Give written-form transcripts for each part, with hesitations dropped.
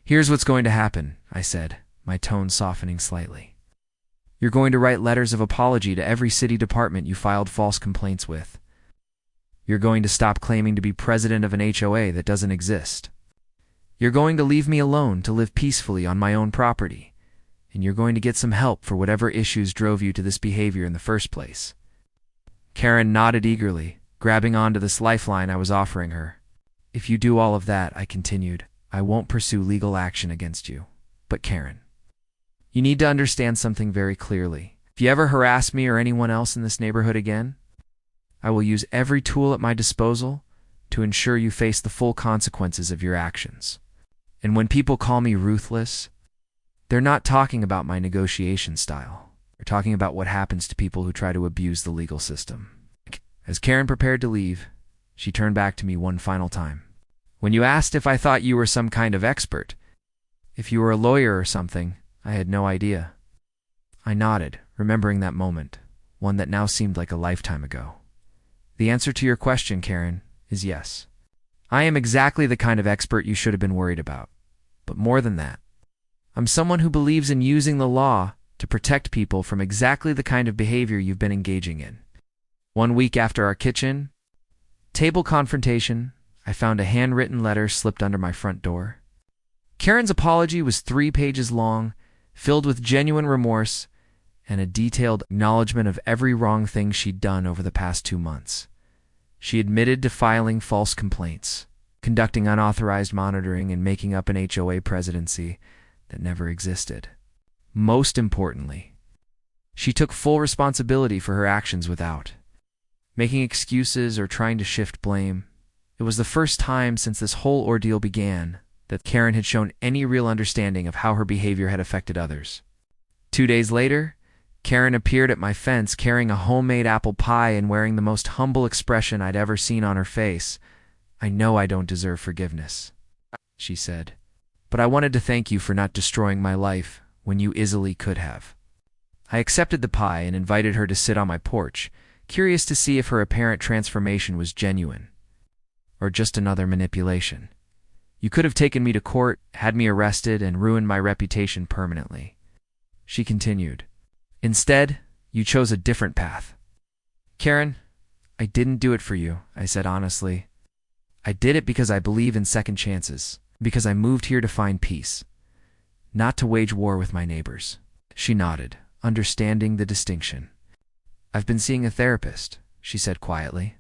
"Here's what's going to happen," I said, my tone softening slightly. "You're going to write letters of apology to every city department you filed false complaints with. You're going to stop claiming to be president of an HOA that doesn't exist. You're going to leave me alone to live peacefully on my own property, and you're going to get some help for whatever issues drove you to this behavior in the first place." Karen nodded eagerly, grabbing onto this lifeline I was offering her. "If you do all of that," I continued, "I won't pursue legal action against you. But Karen, you need to understand something very clearly. If you ever harass me or anyone else in this neighborhood again, I will use every tool at my disposal to ensure you face the full consequences of your actions. And when people call me ruthless, they're not talking about my negotiation style. They're talking about what happens to people who try to abuse the legal system." As Karen prepared to leave, she turned back to me one final time. "When you asked if I thought you were some kind of expert, if you were a lawyer or something, I had no idea." I nodded, remembering that moment, one that now seemed like a lifetime ago. "The answer to your question, Karen, is yes. I am exactly the kind of expert you should have been worried about. But more than that, I'm someone who believes in using the law to protect people from exactly the kind of behavior you've been engaging in." 1 week after our kitchen table confrontation, I found a handwritten letter slipped under my front door. Karen's apology was 3 pages long, filled with genuine remorse and a detailed acknowledgement of every wrong thing she'd done over the past 2 months. She admitted to filing false complaints, conducting unauthorized monitoring, and making up an HOA presidency that never existed. Most importantly, she took full responsibility for her actions without making excuses or trying to shift blame. It was the first time since this whole ordeal began that Karen had shown any real understanding of how her behavior had affected others. 2 days later, Karen appeared at my fence carrying a homemade apple pie and wearing the most humble expression I'd ever seen on her face. "I know I don't deserve forgiveness," she said, "but I wanted to thank you for not destroying my life when you easily could have." I accepted the pie and invited her to sit on my porch, curious to see if her apparent transformation was genuine or just another manipulation. "You could have taken me to court, had me arrested, and ruined my reputation permanently," she continued. "Instead, you chose a different path." "Karen, I didn't do it for you," I said honestly. "I did it because I believe in second chances, because I moved here to find peace, not to wage war with my neighbors." She nodded, understanding the distinction. "I've been seeing a therapist," she said quietly.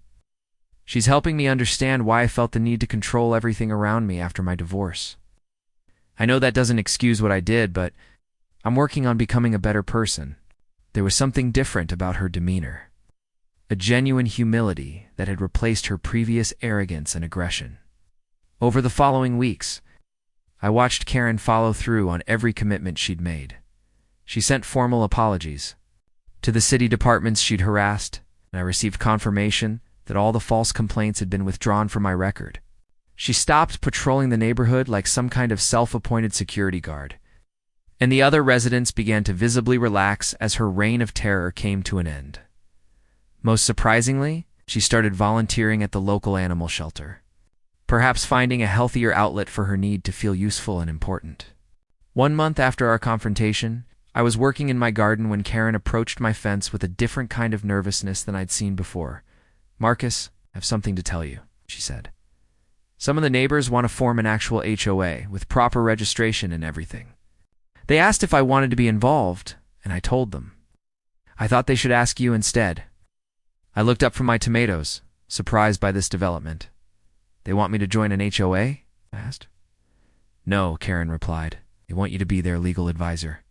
"She's helping me understand why I felt the need to control everything around me after my divorce. I know that doesn't excuse what I did, but I'm working on becoming a better person." There was something different about her demeanor, a genuine humility that had replaced her previous arrogance and aggression. Over the following weeks, I watched Karen follow through on every commitment she'd made. She sent formal apologies to the city departments she'd harassed, and I received confirmation that all the false complaints had been withdrawn from my record. She stopped patrolling the neighborhood like some kind of self-appointed security guard, and the other residents began to visibly relax as her reign of terror came to an end. Most surprisingly, she started volunteering at the local animal shelter, perhaps finding a healthier outlet for her need to feel useful and important. 1 month after our confrontation, I was working in my garden when Karen approached my fence with a different kind of nervousness than I'd seen before. "Marcus, I have something to tell you," she said. "Some of the neighbors want to form an actual HOA with proper registration and everything. They asked if I wanted to be involved, and I told them. I thought they should ask you instead." I looked up from my tomatoes, surprised by this development. "They want me to join an HOA?" I asked. "No," Karen replied. "They want you to be their legal advisor.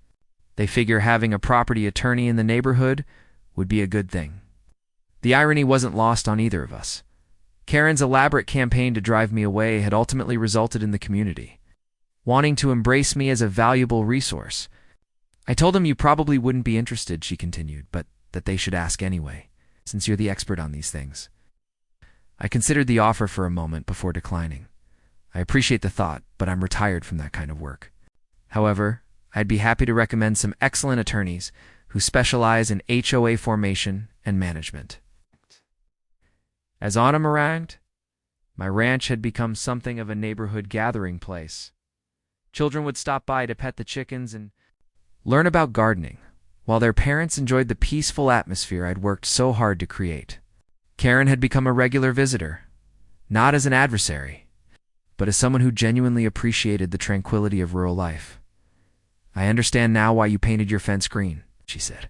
They figure having a property attorney in the neighborhood would be a good thing." The irony wasn't lost on either of us. Karen's elaborate campaign to drive me away had ultimately resulted in the community wanting to embrace me as a valuable resource. "I told them you probably wouldn't be interested," she continued, "but that they should ask anyway, since you're the expert on these things." I considered the offer for a moment before declining. I appreciate the thought, but I'm retired from that kind of work. However, I'd be happy to recommend some excellent attorneys who specialize in HOA formation and management. As autumn arrived, my ranch had become something of a neighborhood gathering place. Children would stop by to pet the chickens and learn about gardening, while their parents enjoyed the peaceful atmosphere I'd worked so hard to create. Karen had become a regular visitor, not as an adversary, but as someone who genuinely appreciated the tranquility of rural life. "I understand now why you painted your fence green," she said,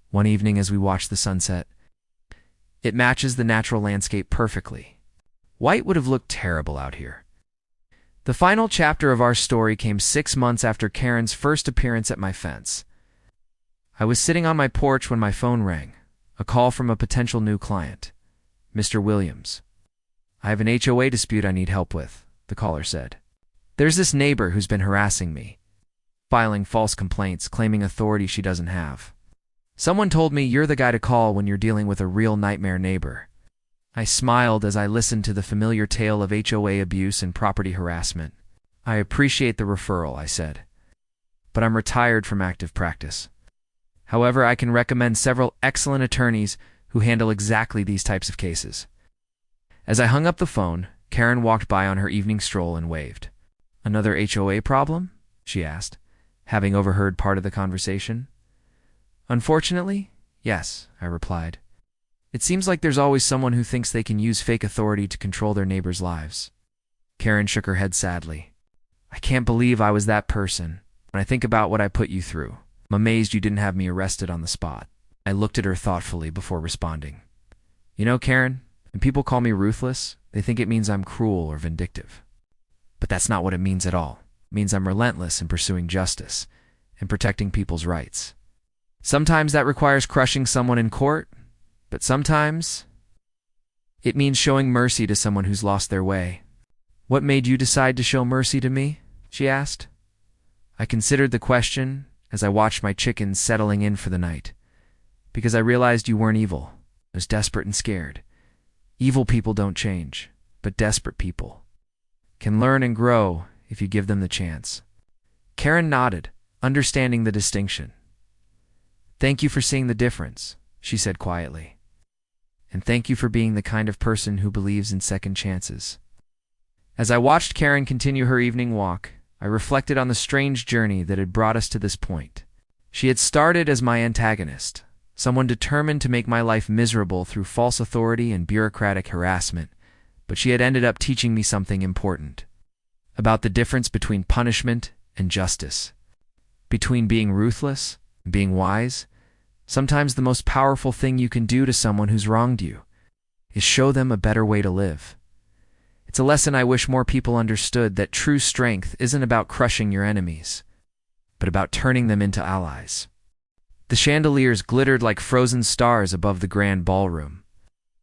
one evening as we watched the sunset. "It matches the natural landscape perfectly. White would have looked terrible out here." The final chapter of our story came 6 months after Karen's first appearance at my fence. I was sitting on my porch when my phone rang, a call from a potential new client, Mr. Williams. "I have an HOA dispute I need help with," the caller said. "There's this neighbor who's been harassing me, filing false complaints, claiming authority she doesn't have. Someone told me you're the guy to call when you're dealing with a real nightmare neighbor." I smiled as I listened to the familiar tale of HOA abuse and property harassment. "I appreciate the referral," I said, "but I'm retired from active practice. However, I can recommend several excellent attorneys who handle exactly these types of cases." As I hung up the phone, Karen walked by on her evening stroll and waved. "Another HOA problem?" she asked, having overheard part of the conversation. "Unfortunately, yes," I replied. "It seems like there's always someone who thinks they can use fake authority to control their neighbors' lives." Karen shook her head sadly. "I can't believe I was that person. When I think about what I put you through, I'm amazed you didn't have me arrested on the spot." I looked at her thoughtfully before responding. "You know, Karen, when people call me ruthless, they think it means I'm cruel or vindictive. But that's not what it means at all. It means I'm relentless in pursuing justice and protecting people's rights. Sometimes that requires crushing someone in court, but sometimes it means showing mercy to someone who's lost their way." "What made you decide to show mercy to me?" she asked. I considered the question as I watched my chickens settling in for the night. "Because I realized you weren't evil. I was desperate and scared. Evil people don't change, but desperate people can learn and grow if you give them the chance." Karen nodded, understanding the distinction. "Thank you for seeing the difference," she said quietly. "And thank you for being the kind of person who believes in second chances." As I watched Karen continue her evening walk, I reflected on the strange journey that had brought us to this point. She had started as my antagonist, someone determined to make my life miserable through false authority and bureaucratic harassment, but she had ended up teaching me something important about the difference between punishment and justice, between being ruthless and being wise. Sometimes the most powerful thing you can do to someone who's wronged you is show them a better way to live. It's a lesson I wish more people understood, that true strength isn't about crushing your enemies, but about turning them into allies. The chandeliers glittered like frozen stars above the grand ballroom,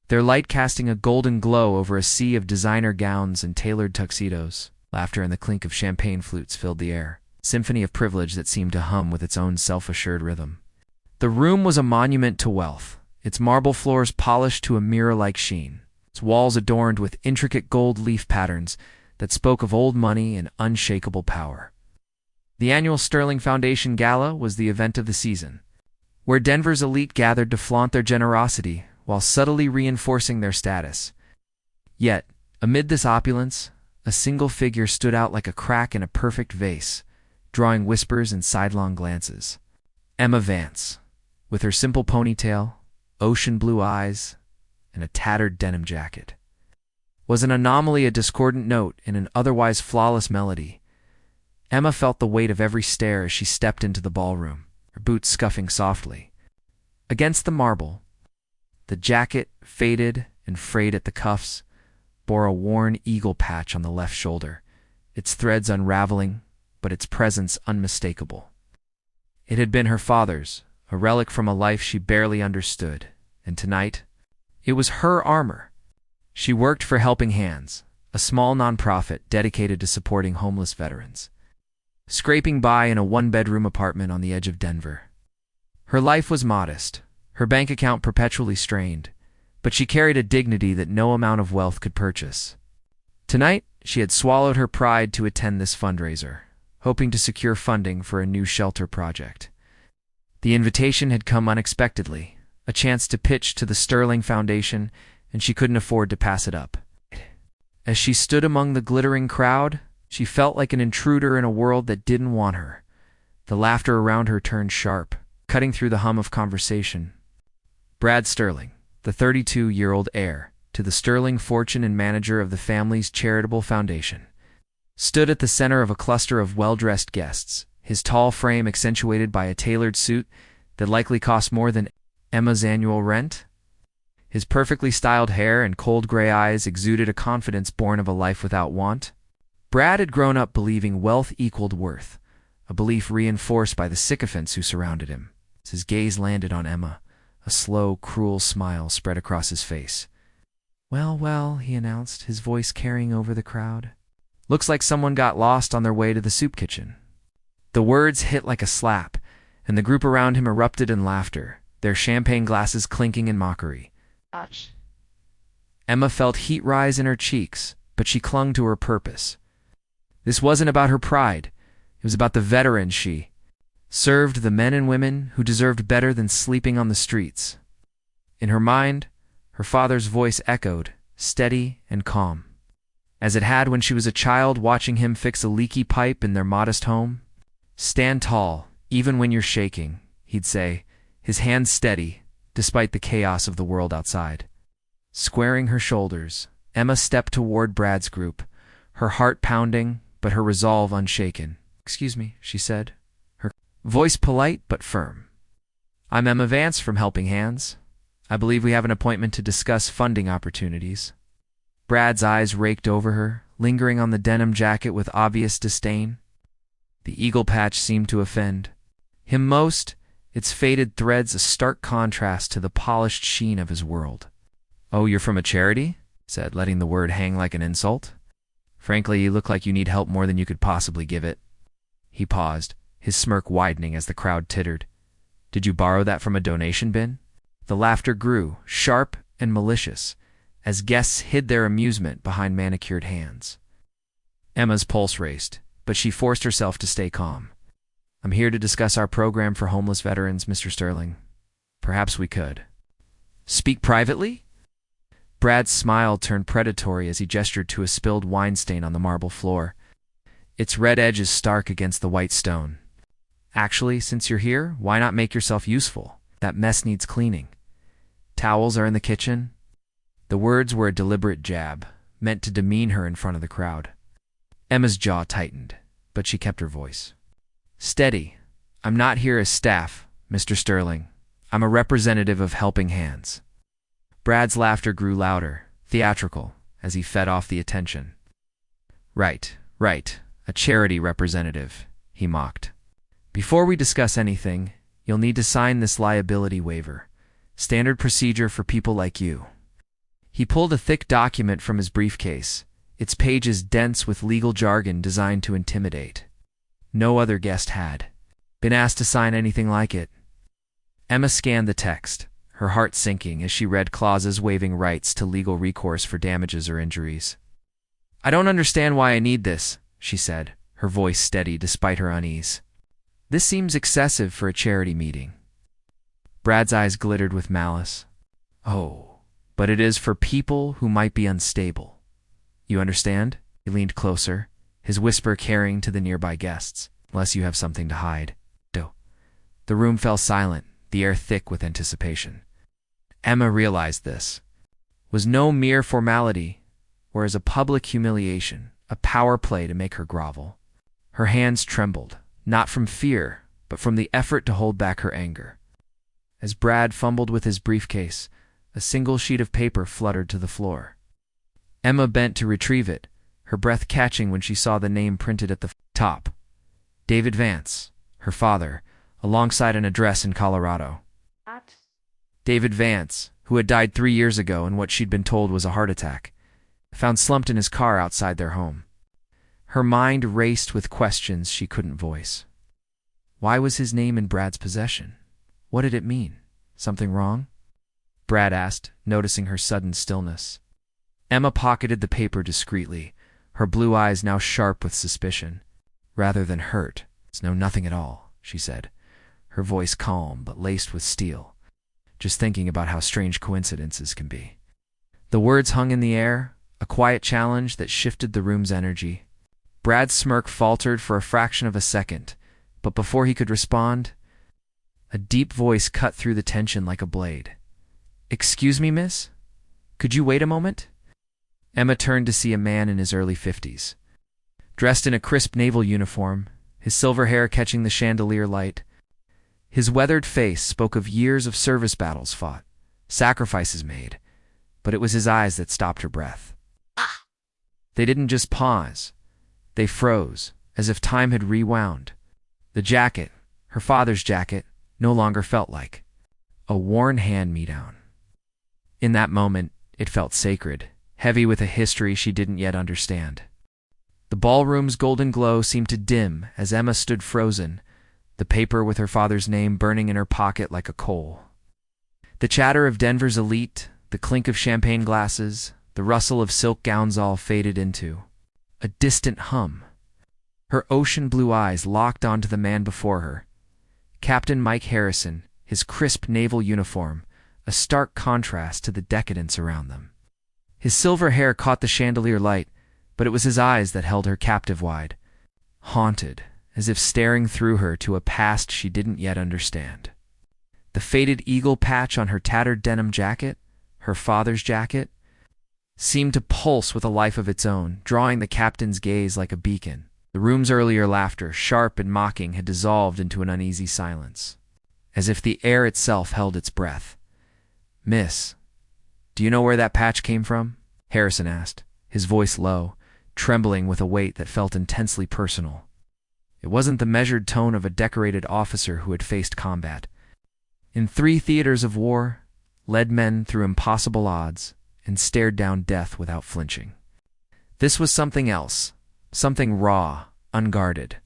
their light casting a golden glow over a sea of designer gowns and tailored tuxedos. Laughter and the clink of champagne flutes filled the air, a symphony of privilege that seemed to hum with its own self-assured rhythm. The room was a monument to wealth, its marble floors polished to a mirror-like sheen, its walls adorned with intricate gold leaf patterns that spoke of old money and unshakable power. The annual Sterling Foundation Gala was the event of the season, where Denver's elite gathered to flaunt their generosity while subtly reinforcing their status. Yet, amid this opulence, a single figure stood out like a crack in a perfect vase, drawing whispers and sidelong glances. Emma Vance, with her simple ponytail, ocean blue eyes, and a tattered denim jacket, was an anomaly, a discordant note in an otherwise flawless melody. Emma felt the weight of every stare as she stepped into the ballroom, her boots scuffing softly against the marble. The jacket, faded and frayed at the cuffs, bore a worn eagle patch on the left shoulder, its threads unraveling, but its presence unmistakable. It had been her father's, a relic from a life she barely understood, and tonight, it was her armor. She worked for Helping Hands, a small nonprofit dedicated to supporting homeless veterans, scraping by in a one-bedroom apartment on the edge of Denver. Her life was modest, her bank account perpetually strained, but she carried a dignity that no amount of wealth could purchase. Tonight, she had swallowed her pride to attend this fundraiser, hoping to secure funding for a new shelter project. The invitation had come unexpectedly, a chance to pitch to the Sterling Foundation, and she couldn't afford to pass it up. As she stood among the glittering crowd, She felt like an intruder in a world that didn't want her. The laughter around her turned sharp, cutting through the hum of conversation. Brad Sterling, the 32-year-old heir to the sterling fortune and manager of the family's charitable foundation, stood at the center of a cluster of well-dressed guests, his tall frame accentuated by a tailored suit that likely cost more than Emma's annual rent. His perfectly styled hair and cold gray eyes exuded a confidence born of a life without want. Brad had grown up believing wealth equaled worth, a belief reinforced by the sycophants who surrounded him. As his gaze landed on Emma, a slow, cruel smile spread across his face. "Well, well," he announced, his voice carrying over the crowd. "Looks like someone got lost on their way to the soup kitchen." The words hit like a slap, and the group around him erupted in laughter, their champagne glasses clinking in mockery. Ouch. Emma felt heat rise in her cheeks, but she clung to her purpose. This wasn't about her pride. It was about the veterans she served, the men and women who deserved better than sleeping on the streets. In her mind, her father's voice echoed, steady and calm, as it had when she was a child watching him fix a leaky pipe in their modest home. "Stand tall, even when you're shaking," he'd say, his hands steady, despite the chaos of the world outside. Squaring her shoulders, Emma stepped toward Brad's group, her heart pounding, but her resolve unshaken. "Excuse me," she said, her voice polite but firm. "I'm Emma Vance from Helping Hands. I believe we have an appointment to discuss funding opportunities." Brad's eyes raked over her, lingering on the denim jacket with obvious disdain. The eagle patch seemed to offend him most, its faded threads a stark contrast to the polished sheen of his world. "Oh, you're from a charity?" he said, letting the word hang like an insult. "Frankly, you look like you need help more than you could possibly give it." He paused, his smirk widening as the crowd tittered. "Did you borrow that from a donation bin?" The laughter grew, sharp and malicious, as guests hid their amusement behind manicured hands. Emma's pulse raced, but she forced herself to stay calm. "I'm here to discuss our program for homeless veterans, Mr. Sterling. Perhaps we could speak privately?" Brad's smile turned predatory as he gestured to a spilled wine stain on the marble floor, its red edges stark against the white stone. "Actually, since you're here, why not make yourself useful? That mess needs cleaning. Towels are in the kitchen." The words were a deliberate jab, meant to demean her in front of the crowd. Emma's jaw tightened, but she kept her voice steady. "I'm not here as staff, Mr. Sterling. I'm a representative of Helping Hands." Brad's laughter grew louder, theatrical, as he fed off the attention. Right, a charity representative," he mocked. "Before we discuss anything, you'll need to sign this liability waiver. Standard procedure for people like you." He pulled a thick document from his briefcase, its pages dense with legal jargon designed to intimidate. No other guest had been asked to sign anything like it. Emma scanned the text, her heart sinking as she read clauses waiving rights to legal recourse for damages or injuries. "I don't understand why I need this," she said, her voice steady despite her unease. "This seems excessive for a charity meeting." Brad's eyes glittered with malice. "Oh, but it is for people who might be unstable. You understand?" He leaned closer, his whisper carrying to the nearby guests. "Unless you have something to hide." The room fell silent, the air thick with anticipation. Emma realized this was no mere formality, or as a public humiliation, a power play to make her grovel. Her hands trembled, not from fear, but from the effort to hold back her anger. As Brad fumbled with his briefcase, a single sheet of paper fluttered to the floor. Emma bent to retrieve it, her breath catching when she saw the name printed at the top. David Vance, her father, alongside an address in Colorado. What? David Vance, who had died 3 years ago in what she'd been told was a heart attack, found slumped in his car outside their home. Her mind raced with questions she couldn't voice. Why was his name in Brad's possession? What did it mean? Something wrong? Brad asked, noticing her sudden stillness. Emma pocketed the paper discreetly, her blue eyes now sharp with suspicion. Rather than hurt. "No, nothing at all," she said, her voice calm but laced with steel. "Just thinking about how strange coincidences can be." The words hung in the air, a quiet challenge that shifted the room's energy. Brad's smirk faltered for a fraction of a second, but before he could respond, a deep voice cut through the tension like a blade. "Excuse me, miss? Could you wait a moment?" Emma turned to see a man in his early 50s. Dressed in a crisp naval uniform, his silver hair catching the chandelier light. His weathered face spoke of years of service battles fought, sacrifices made, but it was his eyes that stopped her breath. They didn't just pause. They froze, as if time had rewound. The jacket, her father's jacket, no longer felt like a worn hand-me-down. In that moment, it felt sacred, heavy with a history she didn't yet understand. The ballroom's golden glow seemed to dim as Emma stood frozen, the paper with her father's name burning in her pocket like a coal. The chatter of Denver's elite, the clink of champagne glasses, the rustle of silk gowns all faded into a distant hum. Her ocean blue eyes locked onto the man before her. Captain Mike Harrison, his crisp naval uniform, a stark contrast to the decadence around them. His silver hair caught the chandelier light, but it was his eyes that held her captive wide, haunted, as if staring through her to a past she didn't yet understand. The faded eagle patch on her tattered denim jacket, her father's jacket, seemed to pulse with a life of its own, drawing the captain's gaze like a beacon. The room's earlier laughter, sharp and mocking, had dissolved into an uneasy silence, as if the air itself held its breath. "Miss, do you know where that patch came from?" Harrison asked, his voice low, trembling with a weight that felt intensely personal. It wasn't the measured tone of a decorated officer who had faced combat in 3 theaters of war, led men through impossible odds, and stared down death without flinching. This was something else, something raw, unguarded.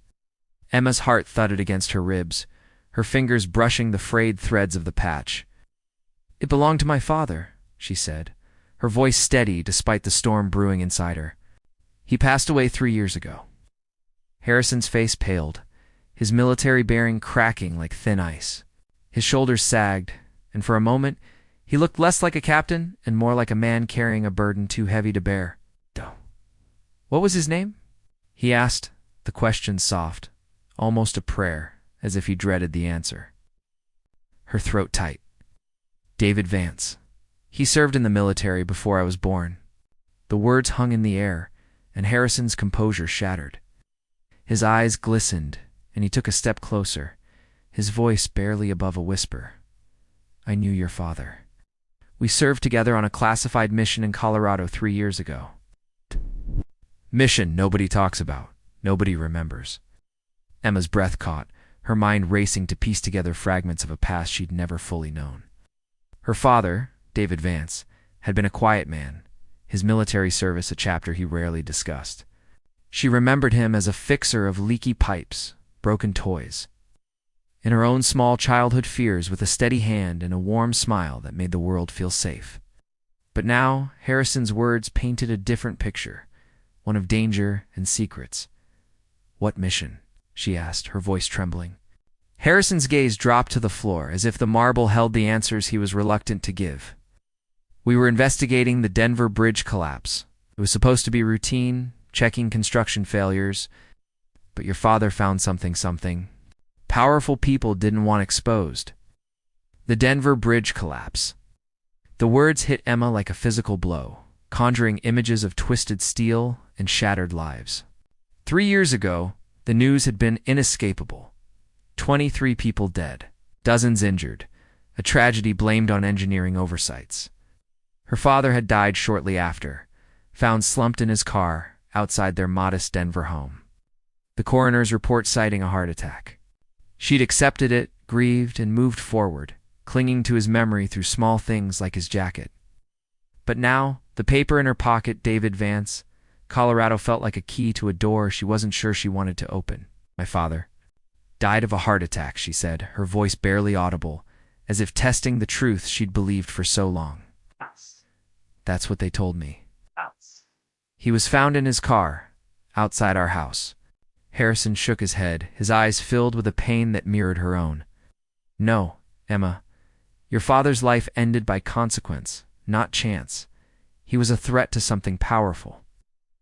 Emma's heart thudded against her ribs, her fingers brushing the frayed threads of the patch. "It belonged to my father," she said, her voice steady despite the storm brewing inside her. "He passed away 3 years ago." Harrison's face paled, his military bearing cracking like thin ice. His shoulders sagged, and for a moment he looked less like a captain and more like a man carrying a burden too heavy to bear. "What was his name?" he asked, the question soft, almost a prayer, as if he dreaded the answer. Her throat tight. "David Vance. He served in the military before I was born." The words hung in the air, and Harrison's composure shattered. His eyes glistened, and he took a step closer, his voice barely above a whisper. "I knew your father. We served together on a classified mission in Colorado 3 years ago." Mission nobody talks about, nobody remembers. Emma's breath caught, her mind racing to piece together fragments of a past she'd never fully known. Her father, David Vance, had been a quiet man, his military service a chapter he rarely discussed. She remembered him as a fixer of leaky pipes, broken toys. In her own small childhood fears with a steady hand and a warm smile that made the world feel safe. But now, Harrison's words painted a different picture, one of danger and secrets. "What mission?" she asked, her voice trembling. Harrison's gaze dropped to the floor, as if the marble held the answers he was reluctant to give. "We were investigating the Denver bridge collapse. It was supposed to be routine, checking construction failures, but your father found something powerful people didn't want exposed. The Denver bridge collapse." The words hit Emma like a physical blow, conjuring images of twisted steel and shattered lives. 3 years ago, the news had been inescapable. 23 people dead, dozens injured, a tragedy blamed on engineering oversights. Her father had died shortly after, found slumped in his car outside their modest Denver home. The coroner's report citing a heart attack. She'd accepted it, grieved, and moved forward, clinging to his memory through small things like his jacket. But now, the paper in her pocket, David Vance, Colorado felt like a key to a door she wasn't sure she wanted to open. "My father died of a heart attack," she said, her voice barely audible, as if testing the truth she'd believed for so long. "That's what they told me." "He was found in his car, outside our house." Harrison shook his head, his eyes filled with a pain that mirrored her own. "No, Emma. Your father's life ended by consequence, not chance. He was a threat to something powerful."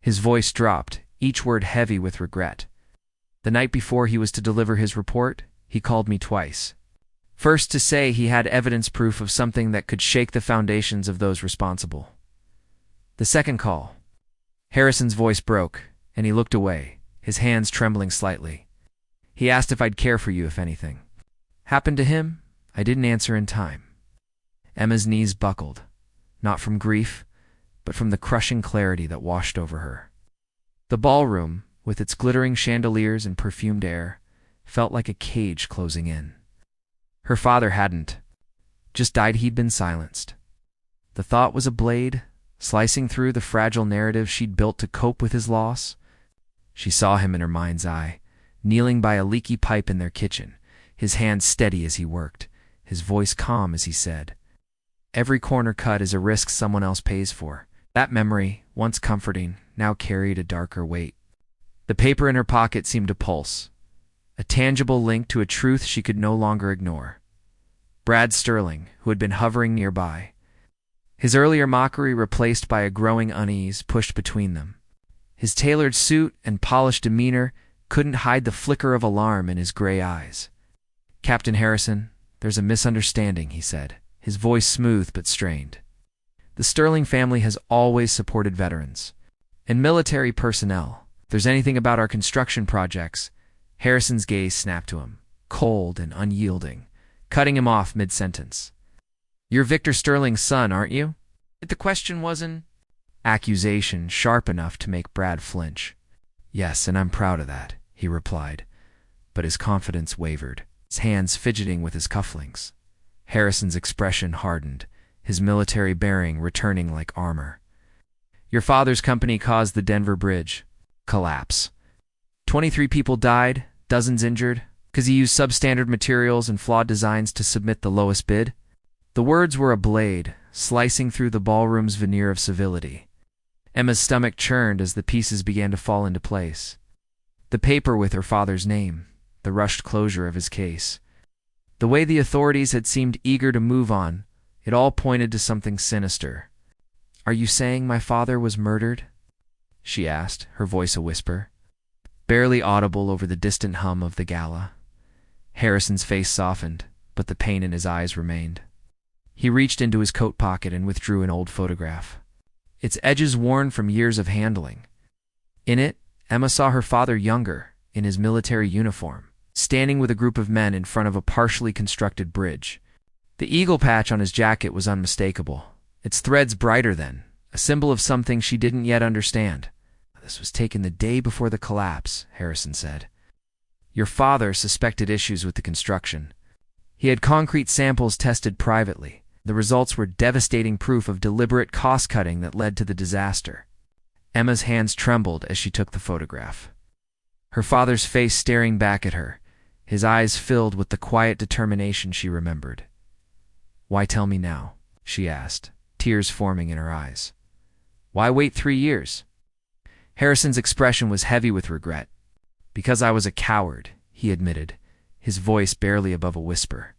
His voice dropped, each word heavy with regret. The night before he was to deliver his report, he called me twice. First to say he had evidence proof of something that could shake the foundations of those responsible. The second call. Harrison's voice broke, and he looked away, his hands trembling slightly. He asked if I'd care for you if anything happened to him. I didn't answer in time. Emma's knees buckled, not from grief, but from the crushing clarity that washed over her. The ballroom, with its glittering chandeliers and perfumed air, felt like a cage closing in. Her father hadn't just died, he'd been silenced. The thought was a blade, slicing through the fragile narrative she'd built to cope with his loss. She saw him in her mind's eye, kneeling by a leaky pipe in their kitchen, his hands steady as he worked, his voice calm as he said, "Every corner cut is a risk someone else pays for." That memory, once comforting, now carried a darker weight. The paper in her pocket seemed to pulse, a tangible link to a truth she could no longer ignore. Brad Sterling, who had been hovering nearby, his earlier mockery replaced by a growing unease pushed between them. His tailored suit and polished demeanor couldn't hide the flicker of alarm in his gray eyes. "Captain Harrison, there's a misunderstanding," he said, his voice smooth but strained. "The Sterling family has always supported veterans and military personnel. If there's anything about our construction projects..." Harrison's gaze snapped to him, cold and unyielding, cutting him off mid-sentence. "You're Victor Sterling's son, aren't you?" The question was an accusation sharp enough to make Brad flinch. "Yes, and I'm proud of that," he replied, but his confidence wavered, his hands fidgeting with his cufflinks. Harrison's expression hardened, his military bearing returning like armor. "Your father's company caused the Denver Bridge collapse. 23 people died, dozens injured, because he used substandard materials and flawed designs to submit the lowest bid." The words were a blade, slicing through the ballroom's veneer of civility. Emma's stomach churned as the pieces began to fall into place. The paper with her father's name, the rushed closure of his case, the way the authorities had seemed eager to move on, it all pointed to something sinister. "Are you saying my father was murdered?" she asked, her voice a whisper, barely audible over the distant hum of the gala. Harrison's face softened, but the pain in his eyes remained. He reached into his coat pocket and withdrew an old photograph, its edges worn from years of handling. In it, Emma saw her father younger, in his military uniform, standing with a group of men in front of a partially constructed bridge. The eagle patch on his jacket was unmistakable, its threads brighter than, a symbol of something she didn't yet understand. "This was taken the day before the collapse," Harrison said. "Your father suspected issues with the construction. He had concrete samples tested privately. The results were devastating proof of deliberate cost-cutting that led to the disaster." Emma's hands trembled as she took the photograph, her father's face staring back at her, his eyes filled with the quiet determination she remembered. "Why tell me now?" she asked, tears forming in her eyes. "Why wait 3 years?" Harrison's expression was heavy with regret. "Because I was a coward," he admitted, his voice barely above a whisper.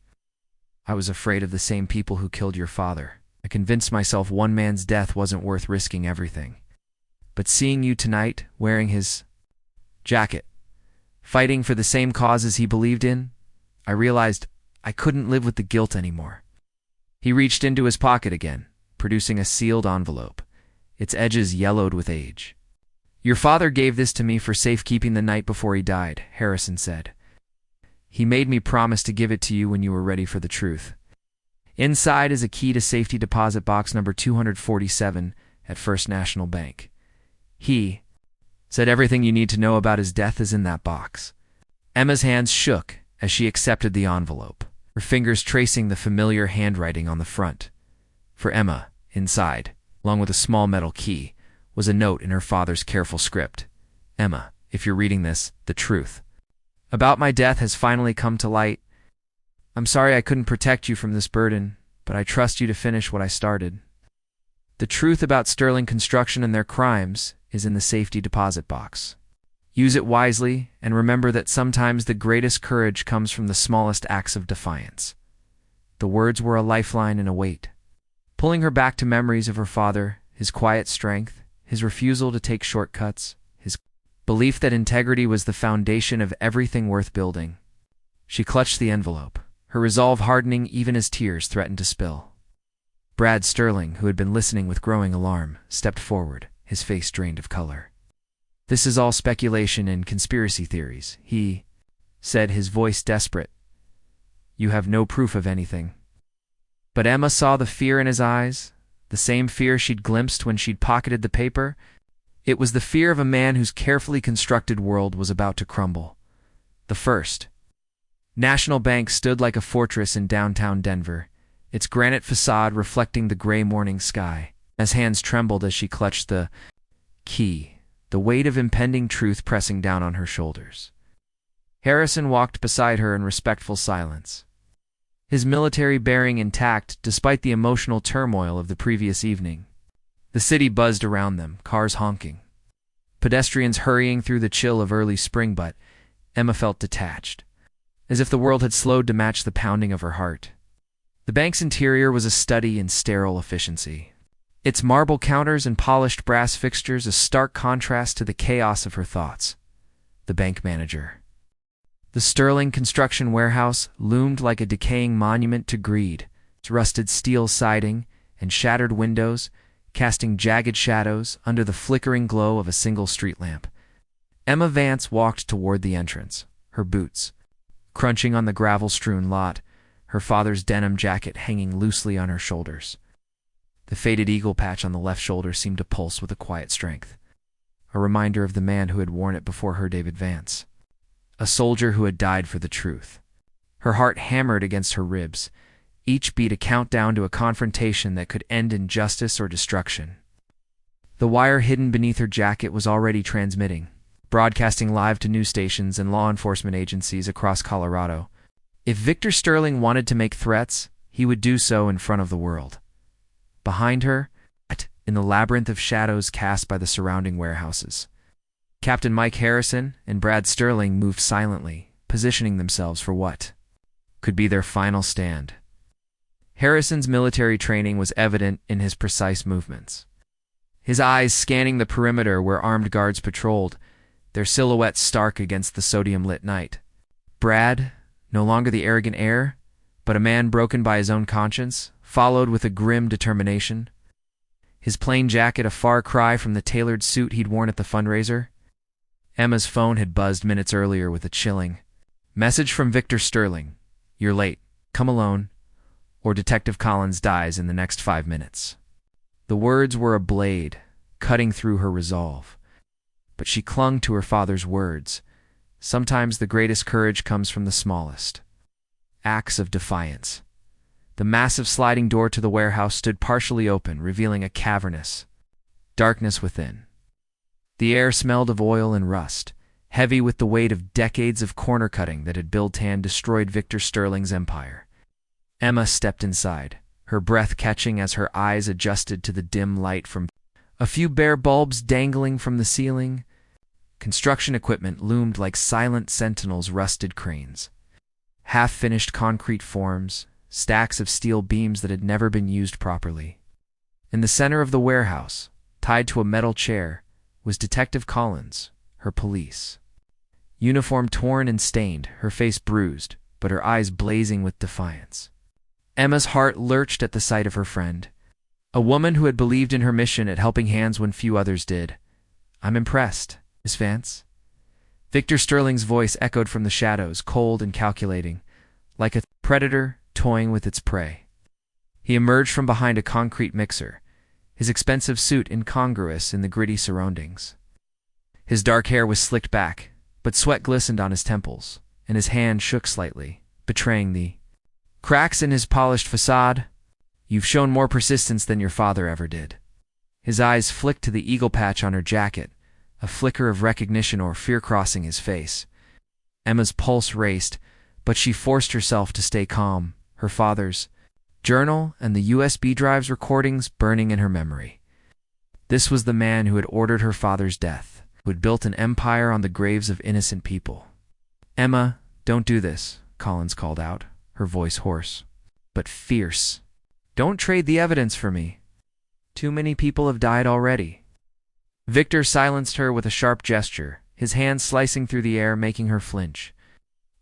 "I was afraid of the same people who killed your father. I convinced myself one man's death wasn't worth risking everything. But seeing you tonight, wearing his jacket, fighting for the same causes he believed in, I realized I couldn't live with the guilt anymore." He reached into his pocket again, producing a sealed envelope, its edges yellowed with age. "Your father gave this to me for safekeeping the night before he died," Harrison said. "He made me promise to give it to you when you were ready for the truth. Inside is a key to safety deposit box number 247 at First National Bank. He said everything you need to know about his death is in that box." Emma's hands shook as she accepted the envelope, her fingers tracing the familiar handwriting on the front. For Emma, inside, along with a small metal key, was a note in her father's careful script. "Emma, if you're reading this, the truth about my death has finally come to light. I'm sorry I couldn't protect you from this burden, but I trust you to finish what I started. The truth about Sterling Construction and their crimes is in the safety deposit box. Use it wisely, and remember that sometimes the greatest courage comes from the smallest acts of defiance." The words were a lifeline and a weight, pulling her back to memories of her father, his quiet strength, his refusal to take shortcuts, his belief that integrity was the foundation of everything worth building. She clutched the envelope, her resolve hardening even as tears threatened to spill. Brad Sterling, who had been listening with growing alarm, stepped forward, his face drained of color. "This is all speculation and conspiracy theories," he said, his voice desperate. "You have no proof of anything." But Emma saw the fear in his eyes, the same fear she'd glimpsed when she'd pocketed the paper. It was the fear of a man whose carefully constructed world was about to crumble. The First National Bank stood like a fortress in downtown Denver, its granite facade reflecting the gray morning sky. Emma's hands trembled as she clutched the key, the weight of impending truth pressing down on her shoulders. Harrison walked beside her in respectful silence, his military bearing intact despite the emotional turmoil of the previous evening. The city buzzed around them, cars honking, pedestrians hurrying through the chill of early spring, but Emma felt detached, as if the world had slowed to match the pounding of her heart. The bank's interior was a study in sterile efficiency, its marble counters and polished brass fixtures a stark contrast to the chaos of her thoughts. The bank manager. The Sterling construction warehouse loomed like a decaying monument to greed, its rusted steel siding and shattered windows casting jagged shadows under the flickering glow of a single street lamp. Emma Vance walked toward the entrance, her boots crunching on the gravel-strewn lot, her father's denim jacket hanging loosely on her shoulders. The faded eagle patch on the left shoulder seemed to pulse with a quiet strength, a reminder of the man who had worn it before her, David Vance, a soldier who had died for the truth. Her heart hammered against her ribs, each beat a countdown to a confrontation that could end in justice or destruction. The wire hidden beneath her jacket was already transmitting, broadcasting live to news stations and law enforcement agencies across Colorado. If Victor Sterling wanted to make threats, he would do so in front of the world. Behind her, in the labyrinth of shadows cast by the surrounding warehouses, Captain Mike Harrison and Brad Sterling moved silently, positioning themselves for what could be their final stand. Harrison's military training was evident in his precise movements, his eyes scanning the perimeter where armed guards patrolled, their silhouettes stark against the sodium-lit night. Brad, no longer the arrogant heir, but a man broken by his own conscience, followed with a grim determination, his plain jacket a far cry from the tailored suit he'd worn at the fundraiser. Emma's phone had buzzed minutes earlier with a chilling message from Victor Sterling. "You're late. Come alone, or Detective Collins dies in the next 5 minutes." The words were a blade, cutting through her resolve. But she clung to her father's words. Sometimes the greatest courage comes from the smallest acts of defiance. The massive sliding door to the warehouse stood partially open, revealing a cavernous darkness within. The air smelled of oil and rust, heavy with the weight of decades of corner cutting that had built and destroyed Victor Sterling's empire. Emma stepped inside, her breath catching as her eyes adjusted to the dim light from a few bare bulbs dangling from the ceiling. Construction equipment loomed like silent sentinels, rusted cranes, half-finished concrete forms, stacks of steel beams that had never been used properly. In the center of the warehouse, tied to a metal chair, was Detective Collins, her police. Uniform torn and stained, her face bruised, but her eyes blazing with defiance. Emma's heart lurched at the sight of her friend, a woman who had believed in her mission at helping hands when few others did. "I'm impressed, Miss Vance." Victor Sterling's voice echoed from the shadows, cold and calculating, like a predator toying with its prey. He emerged from behind a concrete mixer, his expensive suit incongruous in the gritty surroundings. His dark hair was slicked back, but sweat glistened on his temples, and his hand shook slightly, betraying the cracks in his polished facade. "You've shown more persistence than your father ever did." His eyes flicked to the eagle patch on her jacket, a flicker of recognition or fear crossing his face. Emma's pulse raced, but she forced herself to stay calm, her father's journal and the USB drive's recordings burning in her memory. This was the man who had ordered her father's death, who had built an empire on the graves of innocent people. "Emma, don't do this," Collins called out, her voice hoarse, but fierce. "Don't trade the evidence for me. Too many people have died already." Victor silenced her with a sharp gesture, his hands slicing through the air, making her flinch.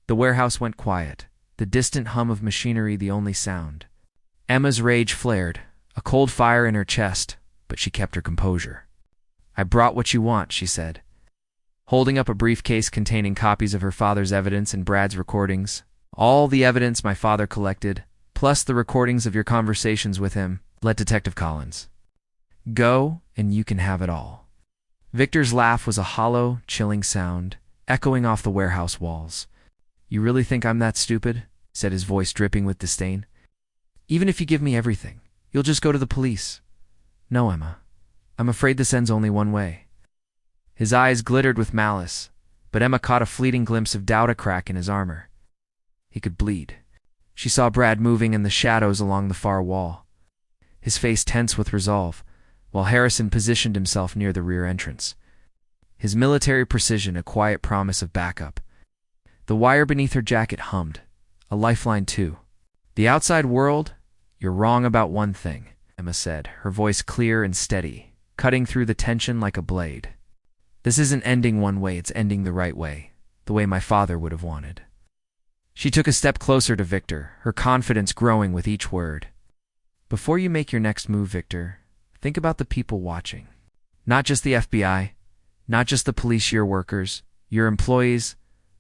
The warehouse went quiet, the distant hum of machinery the only sound. Emma's rage flared, a cold fire in her chest, but she kept her composure. "I brought what you want," she said, holding up a briefcase containing copies of her father's evidence and Brad's recordings. "All the evidence my father collected, plus the recordings of your conversations with him," let Detective Collins. "Go, and you can have it all." Victor's laugh was a hollow, chilling sound, echoing off the warehouse walls. "You really think I'm that stupid?" said his voice dripping with disdain. "Even if you give me everything, you'll just go to the police." "No, Emma. I'm afraid this ends only one way." His eyes glittered with malice, but Emma caught a fleeting glimpse of doubt, a crack in his armor. He could bleed. She saw Brad moving in the shadows along the far wall, his face tense with resolve, while Harrison positioned himself near the rear entrance. His military precision a quiet promise of backup. The wire beneath her jacket hummed, a lifeline too. "The outside world? You're wrong about one thing," Emma said, her voice clear and steady, cutting through the tension like a blade. "This isn't ending one way, it's ending the right way, the way my father would have wanted." She took a step closer to Victor, her confidence growing with each word. "Before you make your next move, Victor, think about the people watching. Not just the FBI, not just the police, your workers, your employees,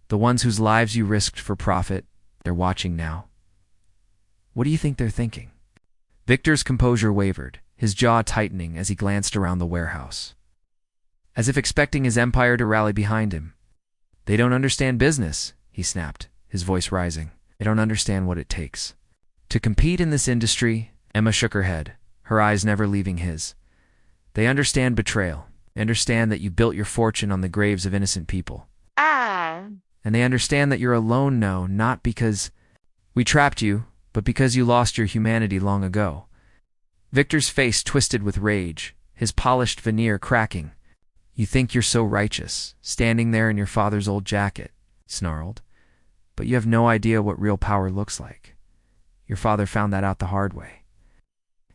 the ones whose lives you risked for profit. They're watching now. What do you think they're thinking?" Victor's composure wavered, his jaw tightening as he glanced around the warehouse, as if expecting his empire to rally behind him. "They don't understand business," he snapped, his voice rising. "They don't understand what it takes to compete in this industry." Emma shook her head, her eyes never leaving his. "They understand betrayal. They understand that you built your fortune on the graves of innocent people. And they understand that you're alone now, not because we trapped you, but because you lost your humanity long ago." Victor's face twisted with rage, his polished veneer cracking. "You think you're so righteous, standing there in your father's old jacket," he snarled. "But you have no idea what real power looks like. Your father found that out the hard way."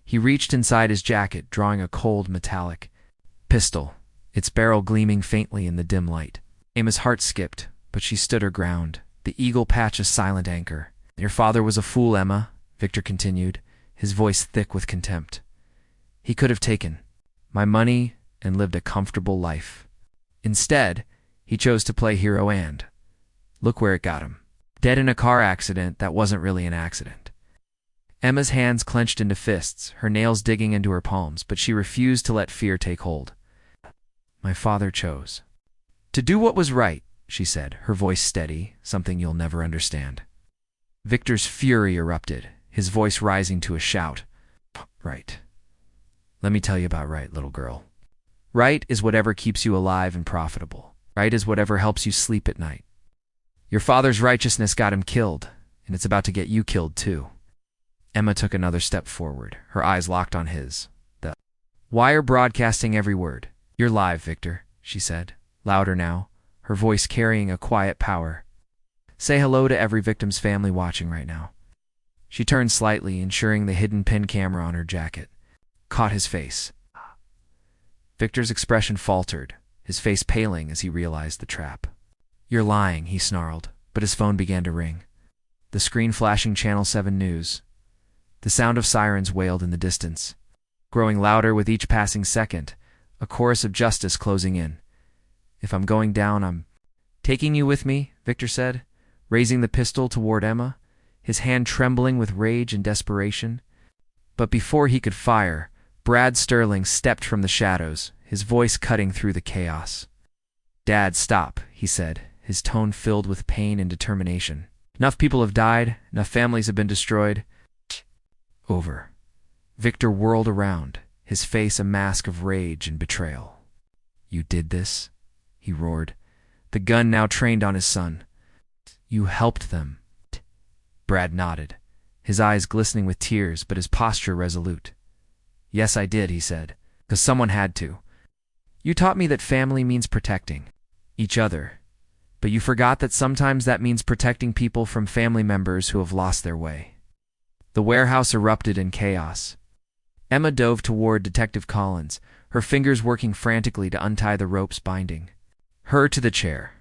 He reached inside his jacket, drawing a cold, metallic pistol, its barrel gleaming faintly in the dim light. Emma's heart skipped, but she stood her ground, the eagle patch a silent anchor. "Your father was a fool, Emma," Victor continued, his voice thick with contempt. "He could have taken my money and lived a comfortable life. Instead, he chose to play hero, and look where it got him. Dead in a car accident that wasn't really an accident." Emma's hands clenched into fists, her nails digging into her palms, but she refused to let fear take hold. "My father chose to do what was right," she said, her voice steady, "something you'll never understand." Victor's fury erupted, his voice rising to a shout. "Right. Let me tell you about right, little girl. Right is whatever keeps you alive and profitable. Right is whatever helps you sleep at night. Your father's righteousness got him killed, and it's about to get you killed too." Emma took another step forward, her eyes locked on his. "The wire broadcasting every word. You're live, Victor," she said, louder now, her voice carrying a quiet power. "Say hello to every victim's family watching right now." She turned slightly, ensuring the hidden pin camera on her jacket caught his face. Victor's expression faltered, his face paling as he realized the trap. "You're lying," he snarled, but his phone began to ring. The screen flashing Channel 7 News. The sound of sirens wailed in the distance, growing louder with each passing second, a chorus of justice closing in. "If I'm going down, I'm taking you with me," Victor said, raising the pistol toward Emma, his hand trembling with rage and desperation. But before he could fire, Brad Sterling stepped from the shadows, his voice cutting through the chaos. "Dad, stop," he said, his tone filled with pain and determination. "Enough people have died, enough families have been destroyed. Over." Victor whirled around, his face a mask of rage and betrayal. "You did this?" he roared, the gun now trained on his son. "You helped them." Brad nodded, his eyes glistening with tears but his posture resolute. "Yes, I did," he said, "'cause someone had to. You taught me that family means protecting each other, but you forgot that sometimes that means protecting people from family members who have lost their way." The warehouse erupted in chaos. Emma dove toward Detective Collins, her fingers working frantically to untie the ropes binding Her to the chair.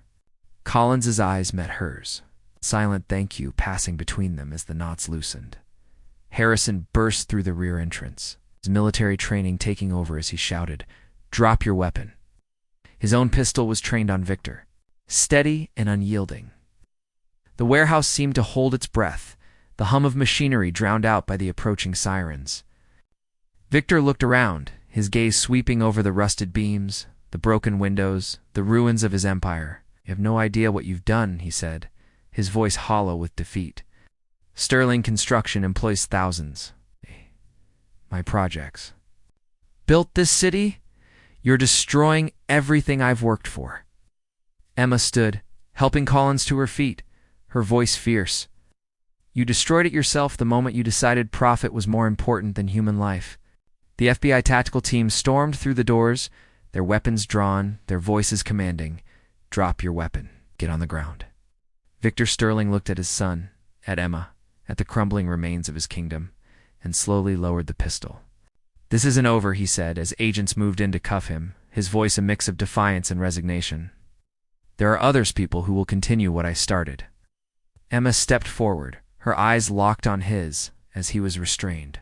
Collins's eyes met hers, silent thank you passing between them as the knots loosened. Harrison burst through the rear entrance, his military training taking over as he shouted, "Drop your weapon." His own pistol was trained on Victor, steady and unyielding. The warehouse seemed to hold its breath, the hum of machinery drowned out by the approaching sirens. Victor looked around, his gaze sweeping over the rusted beams, the broken windows, the ruins of his empire. "You have no idea what you've done," he said, his voice hollow with defeat. "Sterling Construction employs thousands. My projects. Built this city? You're destroying everything I've worked for." Emma stood, helping Collins to her feet, her voice fierce. "You destroyed it yourself the moment you decided profit was more important than human life." The FBI tactical team stormed through the doors, their weapons drawn, their voices commanding, "Drop your weapon. Get on the ground." Victor Sterling looked at his son, at Emma, at the crumbling remains of his kingdom, and slowly lowered the pistol. "This isn't over," he said, as agents moved in to cuff him, his voice a mix of defiance and resignation. "There are others, people, who will continue what I started." Emma stepped forward, her eyes locked on his, as he was restrained.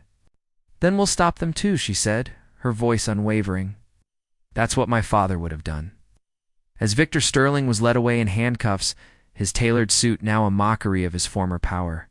"Then we'll stop them too," she said, her voice unwavering. "That's what my father would have done." As Victor Sterling was led away in handcuffs, his tailored suit now a mockery of his former power,